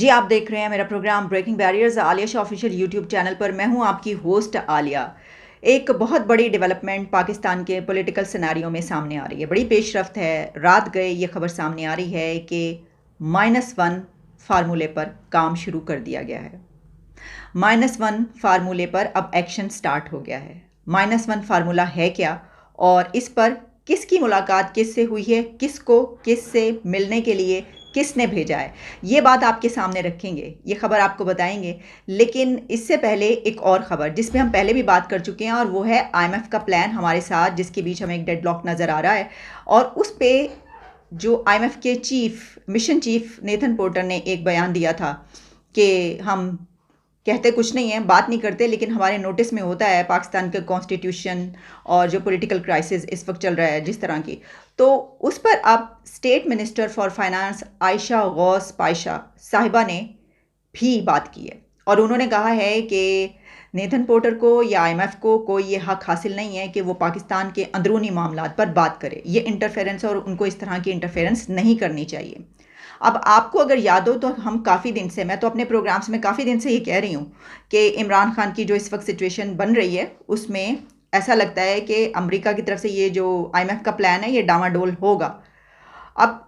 जी, आप देख रहे हैं मेरा program breaking barriers Alia Shah official YouTube channel पर। मैं हूं आपकी होस्ट आलिया। एक बहुत बड़ी डेवलपमेंट पाकिस्तान के पॉलिटिकल सिनेरियो में सामने आ रही है, बड़ी पेशरफ्त है। रात गए ये खबर सामने आ रही है कि -1 फार्मूले पर काम शुरू कर दिया गया है। -1 फार्मूले पर अब एक्शन स्टार्ट हो गया है। -1 फार्मूला है क्या, और इस पर किसकी मुलाकात किससे हुई है, किसको किससे मिलने के लिए किसने भेजा है, ये बात आपके सामने रखेंगे, ये खबर आपको बताएंगे। लेकिन इससे पहले एक और खबर जिस पे हम पहले भी बात कर चुके हैं, और वो है IMF का प्लान हमारे साथ, जिसके बीच हमें एक डेडलॉक नज़र आ रहा है। और उस पे जो IMF के मिशन चीफ नेथन पोर्टर ने एक बयान दिया था कि हम कहते कुछ नहीं है, बात नहीं करते, लेकिन हमारे नोटिस में होता है पाकिस्तान के कॉन्स्टिट्यूशन और जो पॉलिटिकल क्राइसिस इस वक्त चल रहा है जिस तरह की। तो उस पर अब state minister for finance Ayesha Ghaus Pasha साहिबा ने भी बात की है, और उन्होंने कहा है कि नेथन पोर्टर को या IMF को कोई ये हक हासिल नहीं है कि वो पाकिस्तान के अंदरूनी मामलात पर बात करे। ये इंटरफेरेंस, और उनको इस तरह की इंटरफेरेंस नहीं करनी चाहिए। अब आपको अगर याद हो तो हम काफ़ी दिन से, मैं तो अपने प्रोग्राम्स में काफ़ी दिन से ये कह रही हूँ कि इमरान खान की जो इस वक्त सिचुएशन बन रही है उसमें ऐसा लगता है कि अमेरिका की तरफ से ये जो IMF का प्लान है ये डामाडोल होगा। अब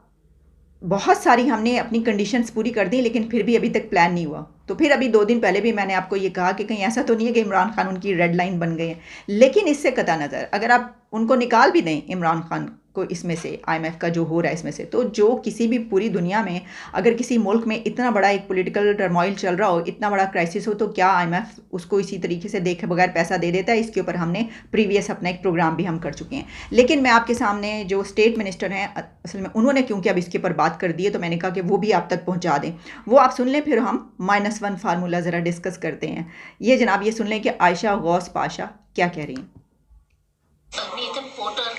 बहुत सारी हमने अपनी कंडीशंस पूरी कर दी, लेकिन फिर भी अभी तक प्लान नहीं हुआ। तो फिर अभी 2 दिन पहले भी मैंने आपको ये कहा कि कहीं ऐसा तो नहीं है कि इमरान खान उनकी रेड लाइन बन गए हैं। लेकिन इससे कता नज़र अगर आप उनको निकाल भी दें, इमरान खान को इसमें से, IMF का जो हो रहा है इसमें से, तो जो किसी भी पूरी दुनिया में अगर किसी मुल्क में इतना बड़ा एक पॉलिटिकल टर्मोइल चल रहा हो, इतना बड़ा क्राइसिस हो, तो क्या IMF उसको इसी तरीके से देखे बगैर पैसा दे देता है? इसके ऊपर हमने प्रीवियस अपना एक प्रोग्राम भी हम कर चुके हैं। लेकिन मैं आपके सामने जो स्टेट मिनिस्टर हैं, असल में उन्होंने क्योंकि अब इसके ऊपर बात कर दी है, तो मैंने कहा कि वो भी आप तक पहुंचा दें। वो आप सुन लें, फिर हम -1 फार्मूला ज़रा डिस्कस करते हैं। ये जनाब, ये सुन लें कि आयशा गौस पाशा क्या कह रही हैं। नेथन पोर्टर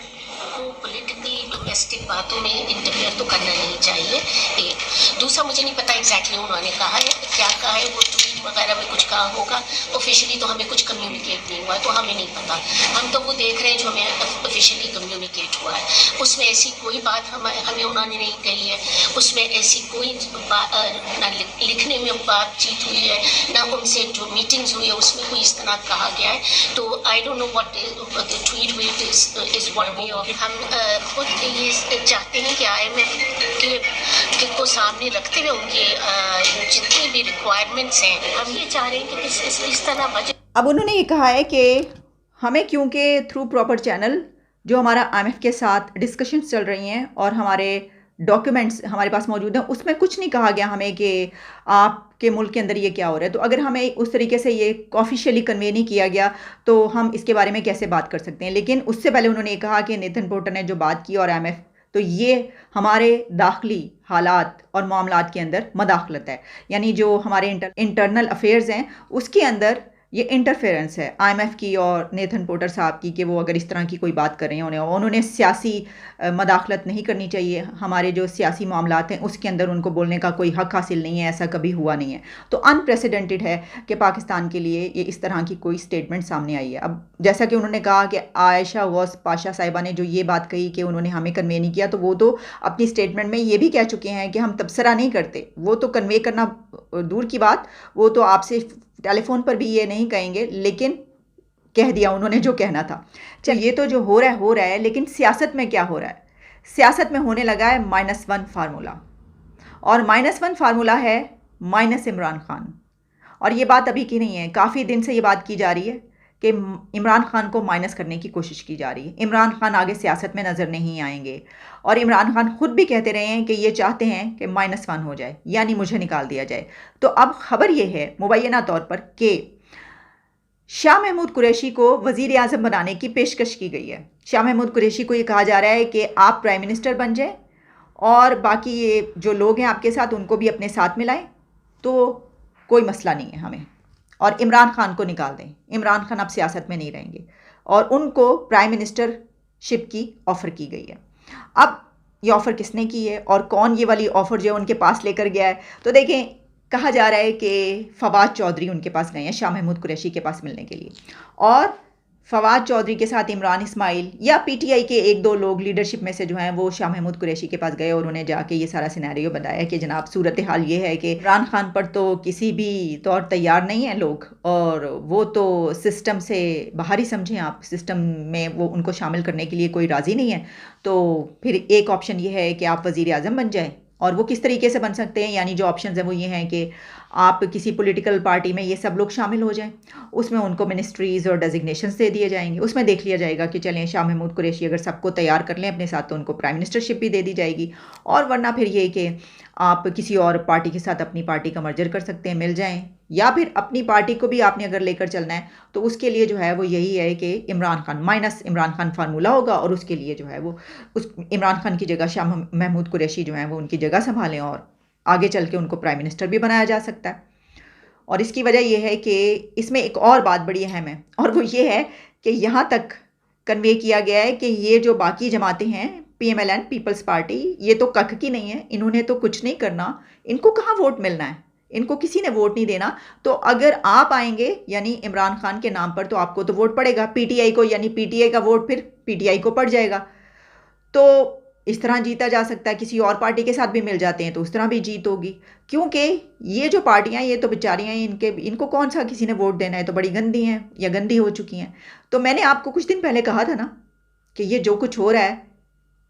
को पॉलिटिकली डोमेस्टिक बातों में इंटरफेयर तो करना नहीं चाहिए। एक दूसरा, मुझे नहीं पता एग्जैक्टली उन्होंने कहा है क्या कहा है, वो ट्वीट वगैरह में कुछ कहा होगा। ऑफिशियली तो हमें कुछ कम्युनिकेट नहीं हुआ, तो हमें नहीं पता। हम तो वो देख रहे हैं जो हमें ऑफिशियली कम्युनिकेट हुआ है। उसमें ऐसी कोई बात हमें उन्होंने नहीं कही है। उसमें ऐसी कोई ना लिखने में बातचीत हुई है, ना उनसे जो मीटिंग्स हुई है उसमें कोई इस तरह कहा गया है। तो I don't know what the tweet with is what we of. हम खुद ये चाहते हैं कि IMF को सामने रखते हुए उनके जितनी भी रिक्वायरमेंट्स हैं, हम ये चाह रहे हैं कि इस तरह बजट। अब उन्होंने ये कहा है कि हमें क्योंकि थ्रू प्रॉपर चैनल जो हमारा IMF के साथ डिस्कशंस चल रही हैं और हमारे डॉक्यूमेंट्स हमारे पास मौजूद हैं, उसमें कुछ नहीं कहा गया हमें कि आपके मुल्क के अंदर ये क्या हो रहा है। तो अगर हमें उस तरीके से ये ऑफिशियली कन्वे नहीं किया गया, तो हम इसके बारे में कैसे बात कर सकते हैं। लेकिन उससे पहले उन्होंने ये कहा कि नेथन पोर्टर ने जो बात की और IMF, तो ये हमारे दाखिली हालात और मामलात के अंदर मदाखलत है। यानी जो हमारे इंटरनल अफेयर्स हैं उसके अंदर ये इंटरफेरेंस है IMF की और नेथन पोर्टर साहब की, कि वो अगर इस तरह की कोई बात कर रहे हैं, उन्होंने सियासी मदाखलत नहीं करनी चाहिए। हमारे जो सियासी मामलात हैं उसके अंदर उनको बोलने का कोई हक हासिल नहीं है, ऐसा कभी हुआ नहीं है। तो अनप्रेसिडेंटेड है कि पाकिस्तान के लिए ये इस तरह की कोई स्टेटमेंट सामने आई है। अब जैसा कि उन्होंने कहा कि आयशा गौस पाशा साहिबा ने जो ये बात कही कि उन्होंने हमें कन्वे नहीं किया, तो वो तो अपनी स्टेटमेंट में ये भी कह चुके हैं कि हम तबसरा नहीं करते। वो तो कन्वे करना दूर की बात, वो तो आपसे टेलीफोन पर भी ये नहीं कहेंगे, लेकिन कह दिया उन्होंने जो कहना था। चल, ये तो जो हो रहा है, लेकिन सियासत में क्या हो रहा है? सियासत में होने लगा है -1 फार्मूला, और -1 फार्मूला है माइनस इमरान खान। और ये बात अभी की नहीं है, काफ़ी दिन से ये बात की जा रही है कि इमरान खान को माइनस करने की कोशिश की जा रही है। इमरान खान आगे सियासत में नज़र नहीं आएंगे, और इमरान खान खुद भी कहते रहे हैं कि ये चाहते हैं कि -1 हो जाए, यानी मुझे निकाल दिया जाए। तो अब खबर ये है मुबैना तौर पर कि शाह महमूद कुरैशी को वज़ीर आज़म बनाने की पेशकश की गई है। शाह महमूद कुरैशी को ये कहा जा रहा है कि आप प्राइम मिनिस्टर बन जाएं, और बाकी ये जो लोग हैं आपके साथ उनको भी अपने साथ मिलाएं, तो कोई मसला नहीं है हमें, और इमरान खान को निकाल दें। इमरान खान अब सियासत में नहीं रहेंगे, और उनको प्राइम मिनिस्टरशिप की ऑफ़र की गई है। अब ये ऑफ़र किसने की है और कौन ये वाली ऑफ़र जो है उनके पास लेकर गया है? तो देखें, कहा जा रहा है कि फवाद चौधरी उनके पास गए हैं शाह महमूद कुरैशी के पास मिलने के लिए, और फवाद चौधरी के साथ इमरान इस्माइल या पीटीआई के एक दो लोग लीडरशिप में से जो हैं वो शाह महमूद कुरैशी के पास गए और उन्हें जाके ये सारा सिनेरियो बताया कि जनाब सूरत हाल ये है कि इमरान खान पर तो किसी भी तौर तैयार नहीं है लोग, और वो तो सिस्टम से बाहर ही समझें आप, सिस्टम में वो उनको शामिल करने के लिए कोई राज़ी नहीं है। तो फिर एक ऑप्शन ये है कि आप वज़ीर आज़म बन जाएँ, और वो किस तरीके से बन सकते हैं, यानी जो ऑप्शंस हैं वो ये हैं कि आप किसी पॉलिटिकल पार्टी में ये सब लोग शामिल हो जाएं, उसमें उनको मिनिस्ट्रीज़ और डेजिग्नेशंस दे दिए जाएंगे, उसमें देख लिया जाएगा कि चलें शाह महमूद कुरैशी अगर सबको तैयार कर लें अपने साथ तो उनको प्राइम मिनिस्टरशिप भी दे दी जाएगी, और वरना फिर ये कि आप किसी और पार्टी के साथ अपनी पार्टी का मर्जर कर सकते हैं, मिल जाएं, या फिर अपनी पार्टी को भी आपने अगर लेकर चलना है तो उसके लिए जो है वो यही है कि इमरान खान माइनस इमरान खान फार्मूला होगा, और उसके लिए जो है वो उस इमरान खान की जगह शाह महमूद कुरैशी जो है वो उनकी जगह संभालें, और आगे चल के उनको प्राइम मिनिस्टर भी बनाया जा सकता है। और इसकी वजह यह है कि इसमें एक और बात बड़ी अहम है, और वो ये है कि यहाँ तक कन्वे किया गया है कि ये जो बाकी जमातें हैं, पीएमएलएन पीपल्स पार्टी, ये तो कख की नहीं है, इन्होंने तो कुछ नहीं करना, इनको कहाँ वोट मिलना है, इनको किसी ने वोट नहीं देना। तो अगर आप आएंगे यानी इमरान खान के नाम पर तो आपको तो वोट पड़ेगा पीटीआई को, यानी पीटीआई का वोट फिर पीटीआई को पड़ जाएगा। तो इस तरह जीता जा सकता है, किसी और पार्टी के साथ भी मिल जाते हैं तो उस तरह भी जीत होगी, क्योंकि ये जो पार्टियां ये तो बेचारियां इनको कौन सा किसी ने वोट देना है, तो बड़ी गंदी हैं या गंदी हो चुकी हैं। तो मैंने आपको कुछ दिन पहले कहा था ना कि ये जो कुछ हो रहा है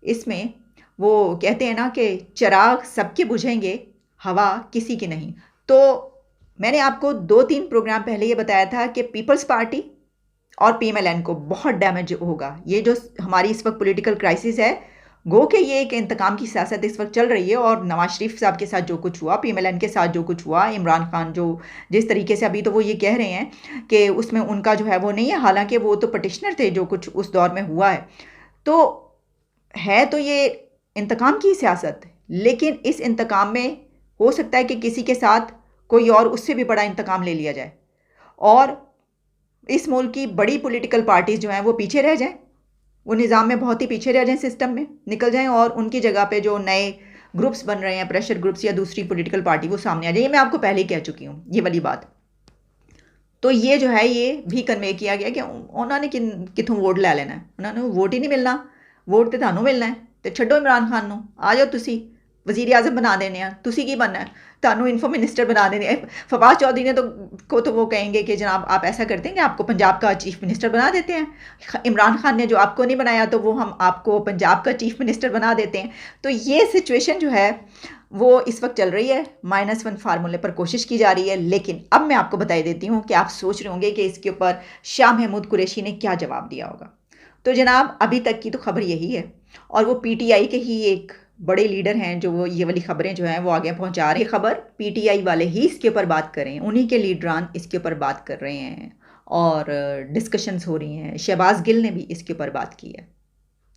इसमें, वो कहते हैं ना कि चिराग सबके बुझेंगे, हवा किसी की नहीं। तो मैंने आपको 2-3 प्रोग्राम पहले ये बताया था कि पीपल्स पार्टी और पीएमएलएन को बहुत डैमेज होगा। ये जो हमारी इस वक्त पॉलिटिकल क्राइसिस है, गो कि ये एक इंतकाम की सियासत इस वक्त चल रही है, और नवाज शरीफ साहब के साथ जो कुछ हुआ, पीएमएलएन के साथ जो कुछ हुआ, इमरान खान जो जिस तरीके से अभी तो वो ये कह रहे हैं कि उसमें उनका जो है वो नहीं है, हालांकि वो तो पटिशनर थे जो कुछ उस दौर में हुआ है। तो है तो ये इंतकाम की सियासत, लेकिन इस इंतकाम में हो सकता है कि किसी के साथ कोई और उससे भी बड़ा इंतकाम ले लिया जाए, और इस मुल्क की बड़ी पॉलिटिकल पार्टीज जो हैं वो पीछे रह जाएं, वो निज़ाम में बहुत ही पीछे रह जाएं, सिस्टम में निकल जाएं, और उनकी जगह पे जो नए ग्रुप्स बन रहे हैं, प्रेशर ग्रुप्स या दूसरी पॉलिटिकल पार्टी, वो सामने आ जाए। ये मैं आपको पहले ही कह चुकी हूँ ये वाली बात। तो ये जो है ये भी कन्वे किया गया कि उन्होंने कितों वोट ले लेना है, उन्होंने वोट ही नहीं मिलना, वोट तो थानू मिलना है, तो छड्डो इमरान खान नू, आ जाओ तुसी वज़ीर आज़म बना देने हैं, तुसी की बनना है, थानू इन्फो मिनिस्टर बना देने हैं। फवाद चौधरी ने तो वो कहेंगे कि जनाब आप ऐसा करते हैं कि आपको पंजाब का चीफ मिनिस्टर बना देते हैं, इमरान खान ने जो आपको नहीं बनाया तो वो हम आपको पंजाब का चीफ मिनिस्टर बना देते हैं। तो ये सिचुएशन जो है वो इस वक्त चल रही है, -1 फार्मूले पर कोशिश की जा रही है। लेकिन अब मैं आपको बता देती हूँ कि आप सोच रहे होंगे कि इसके ऊपर शाह महमूद कुरैशी ने क्या जवाब दिया होगा। तो जनाब अभी तक की तो खबर यही है, और वो पीटीआई के ही एक बड़े लीडर हैं जो वो ये वाली खबरें जो हैं वो आगे पहुंचा रहे। खबर पीटीआई वाले ही इसके ऊपर बात कर रहे हैं, उन्हीं के लीडरान इसके ऊपर बात कर रहे हैं, और डिस्कशंस हो रही हैं। शहबाज गिल ने भी इसके ऊपर बात की है।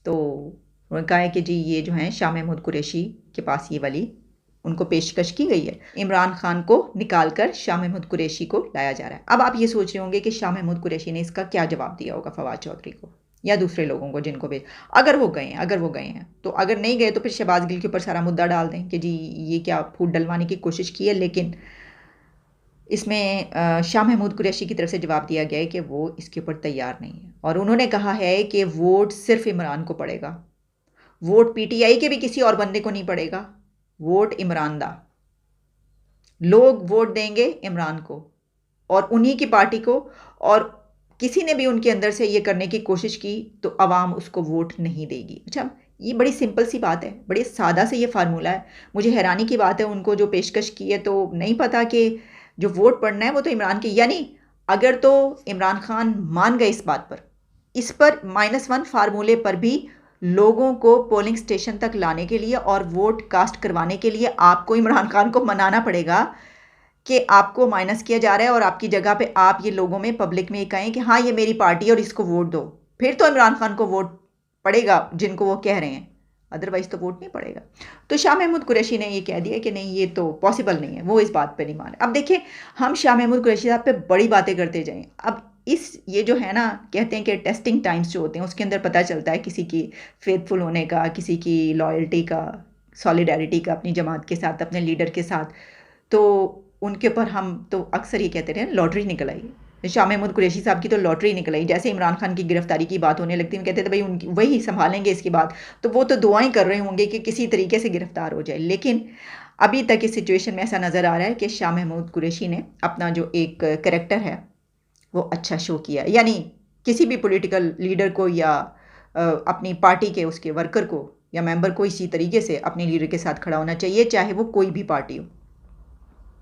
तो उन्होंने कहा है कि जी ये जो हैं शाह महमूद कुरैशी के पास ये वाली उनको पेशकश की गई है, इमरान खान को निकाल कर शाह महमूद कुरैशी को लाया जा रहा है। अब आप ये सोच रहे होंगे कि शाह महमूद कुरैशी ने इसका क्या जवाब दिया होगा फवाद चौधरी को या दूसरे लोगों को जिनको भी, अगर वो गए हैं तो, अगर नहीं गए तो फिर शहबाज गिल के ऊपर सारा मुद्दा डाल दें कि जी ये क्या फूट डलवाने की कोशिश की है। लेकिन इसमें शाह महमूद कुरैशी की तरफ से जवाब दिया गया है कि वो इसके ऊपर तैयार नहीं है, और उन्होंने कहा है कि वोट सिर्फ इमरान को पड़ेगा, वोट पीटीआई के भी किसी और बंदे को नहीं पड़ेगा, वोट इमरान दा, लोग वोट देंगे इमरान को और उन्हीं की पार्टी को, और किसी ने भी उनके अंदर से ये करने की कोशिश की तो अवाम उसको वोट नहीं देगी। अच्छा, ये बड़ी सिंपल सी बात है, बड़ी सादा से ये फार्मूला है। मुझे हैरानी की बात है उनको जो पेशकश की है तो नहीं पता कि जो वोट पड़ना है वो तो इमरान की, यानी अगर तो इमरान खान मान गए इस पर -1 फार्मूले पर भी लोगों को पोलिंग स्टेशन तक लाने के लिए और वोट कास्ट करवाने के लिए आपको इमरान खान को मनाना पड़ेगा कि आपको माइनस किया जा रहा है, और आपकी जगह पे आप ये लोगों में पब्लिक में कहें कि हाँ ये मेरी पार्टी है और इसको वोट दो, फिर तो इमरान खान को वोट पड़ेगा जिनको वो कह रहे हैं, अदरवाइज तो वोट नहीं पड़ेगा। तो शाह महमूद कुरैशी ने ये कह दिया कि नहीं ये तो पॉसिबल नहीं है, वो इस बात पे नहीं माने। अब देखिए हम शाह महमूद कुरैशी साहब पे बड़ी बातें करते जाएं, अब ये जो है ना, कहते हैं कि टेस्टिंग टाइम्स जो होते हैं उसके अंदर पता चलता है किसी की फेथफुल होने का, किसी की लॉयल्टी का, सॉलिडारिटी का अपनी जमात के साथ, अपने लीडर के साथ। तो उनके ऊपर हम तो अक्सर ये कहते रहे लॉटरी निकल आई, शाह महमूद कुरैशी साहब की तो लॉटरी निकल आई। जैसे इमरान खान की गिरफ्तारी की बात होने लगती है, कहते थे भाई उनकी वही संभालेंगे इसकी बात, तो वो तो दुआएं कर रहे होंगे कि किसी तरीके से गिरफ्तार हो जाए। लेकिन अभी तक इस सिचुएशन में ऐसा नज़र आ रहा है कि शाह महमूद कुरैशी ने अपना जो एक कैरेक्टर है वो अच्छा शो किया। यानी किसी भी पॉलिटिकल लीडर को या अपनी पार्टी के उसके वर्कर को या मेंबर को इसी तरीके से अपने लीडर के साथ खड़ा होना चाहिए, चाहे वो कोई भी पार्टी हो।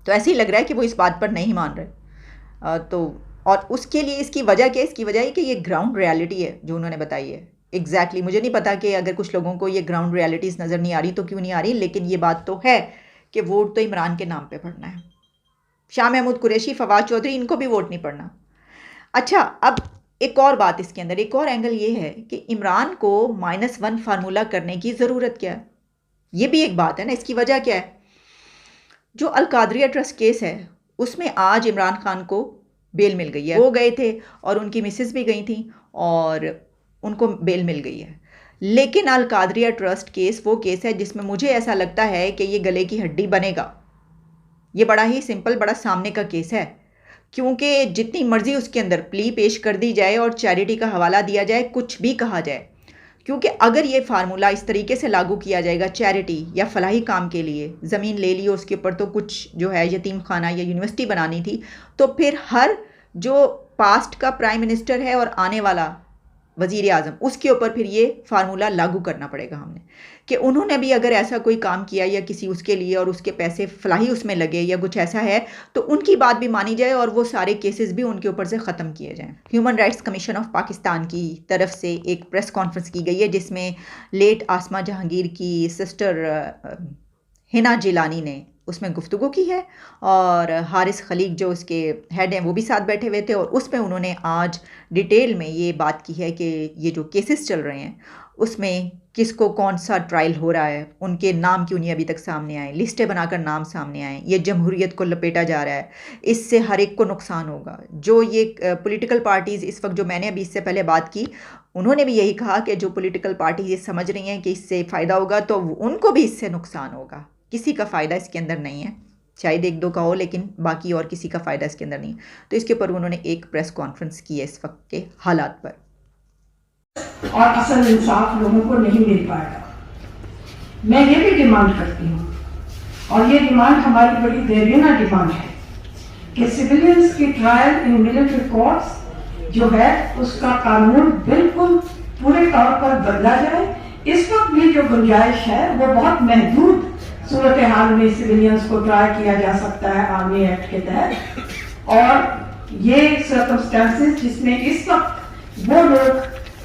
तो ऐसे ही लग रहा है कि वो इस बात पर नहीं मान रहे। तो और उसके लिए इसकी वजह क्या है? इसकी वजह है कि ये ग्राउंड रियलिटी है जो उन्होंने बताई है। एग्जैक्टली मुझे नहीं पता कि अगर कुछ लोगों को ये ग्राउंड रियलिटीज़ नज़र नहीं आ रही तो क्यों नहीं आ रही, लेकिन ये बात तो है कि वोट तो इमरान के नाम पे पड़ना है। शाह महमूद कुरैशी, फवाद चौधरी, इनको भी वोट नहीं पड़ना। अच्छा, अब एक और बात इसके अंदर, एक और एंगल ये है कि इमरान को -1 फार्मूला करने की ज़रूरत क्या है? ये भी एक बात है ना। इसकी वजह क्या है? जो अल कादरिया ट्रस्ट केस है उसमें आज इमरान खान को बेल मिल गई है। वो गए थे और उनकी मिसेस भी गई थी और उनको बेल मिल गई है। लेकिन अल कादरिया ट्रस्ट केस वो केस है जिसमें मुझे ऐसा लगता है कि ये गले की हड्डी बनेगा। ये बड़ा ही सिंपल, बड़ा सामने का केस है, क्योंकि जितनी मर्जी उसके अंदर प्ली पेश कर दी जाए और चैरिटी का हवाला दिया जाए, कुछ भी कहा जाए, क्योंकि अगर ये फार्मूला इस तरीके से लागू किया जाएगा चैरिटी या फलाही काम के लिए, ज़मीन ले ली उसके ऊपर तो कुछ जो है यतीम खाना या यूनिवर्सिटी बनानी थी, तो फिर हर जो पास्ट का प्राइम मिनिस्टर है और आने वाला वज़ीर आज़म, उसके ऊपर फिर ये फार्मूला लागू करना पड़ेगा हमने, कि उन्होंने भी अगर ऐसा कोई काम किया या किसी उसके लिए और उसके पैसे फलाही उसमें लगे या कुछ ऐसा है, तो उनकी बात भी मानी जाए और वो सारे केसेस भी उनके ऊपर से ख़त्म किए जाएं। Human rights commission of Pakistan की तरफ से एक प्रेस कॉन्फ्रेंस की गई है जिसमें लेट आसमा जहांगीर की सिस्टर हिना जिलानी ने उसमें गुफ्तगू की है और हारिस खलीक जो उसके हेड हैं वो भी साथ बैठे हुए थे, और उसमें उन्होंने आज डिटेल में ये बात की है कि ये जो केसेस चल रहे हैं उसमें किसको कौन सा ट्रायल हो रहा है, उनके नाम क्यों नहीं अभी तक सामने आए, लिस्टें बनाकर नाम सामने आए, ये जमहूरियत को लपेटा जा रहा है, इससे हर एक को नुकसान होगा। जो ये पॉलिटिकल पार्टीज़ इस वक्त, जो मैंने अभी इससे पहले बात की, उन्होंने भी यही कहा कि जो पॉलिटिकल पार्टीज ये समझ रही हैं कि इससे फ़ायदा होगा तो उनको भी इससे नुकसान होगा। किसी का फ़ायदा इसके अंदर नहीं है, शायद एक दो का हो, लेकिन बाकी और किसी का फ़ायदा इसके अंदर नहीं। तो इसके ऊपर उन्होंने एक प्रेस कॉन्फ्रेंस की है इस वक्त के हालात पर। और असल इंसाफ लोगों को नहीं मिल पाएगा। मैं ये भी डिमांड करती हूँ, और ये डिमांड हमारी बड़ी देरीना डिमांड है, कि सिविलियंस की ट्रायल इन मिलिट्री कोर्ट्स जो है उसका कानून बिल्कुल पूरे तौर पर बदला जाए। इस वक्त भी जो गुंजाइश है वो बहुत महदूद सूरत हाल में सिविलियंस को ट्राई किया जा सकता है आर्मी एक्ट के तहत, और ये सर्कमस्टेंसेस जिसमें इस वक्त वो लोग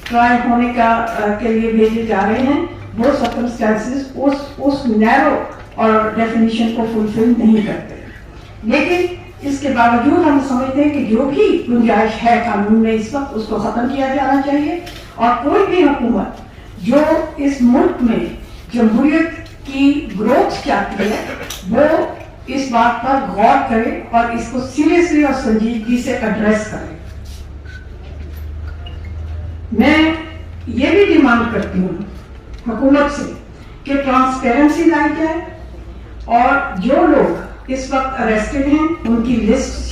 ट्राई होने के लिए भेजे जा रहे हैं, वो सर्कमस्टेंसेस उस नैरो और डेफिनेशन को फुलफिल नहीं करते। लेकिन इसके बावजूद हम समझते हैं कि जो भी गुंजाइश है कानून में इस वक्त उसको खत्म किया जाना चाहिए, और कोई भी हुकूमत जो इस मुल्क में जमहूरियत की ग्रोथ चाहती है वो इस बात पर गौर करे और इसको सीरियसली और संजीदगी से एड्रेस करे। मैं ये भी डिमांड करती हूँ हुकूमत से कि ट्रांसपेरेंसी लाई जाए, और जो लोग इस वक्त अरेस्टेड हैं उनकी लिस्ट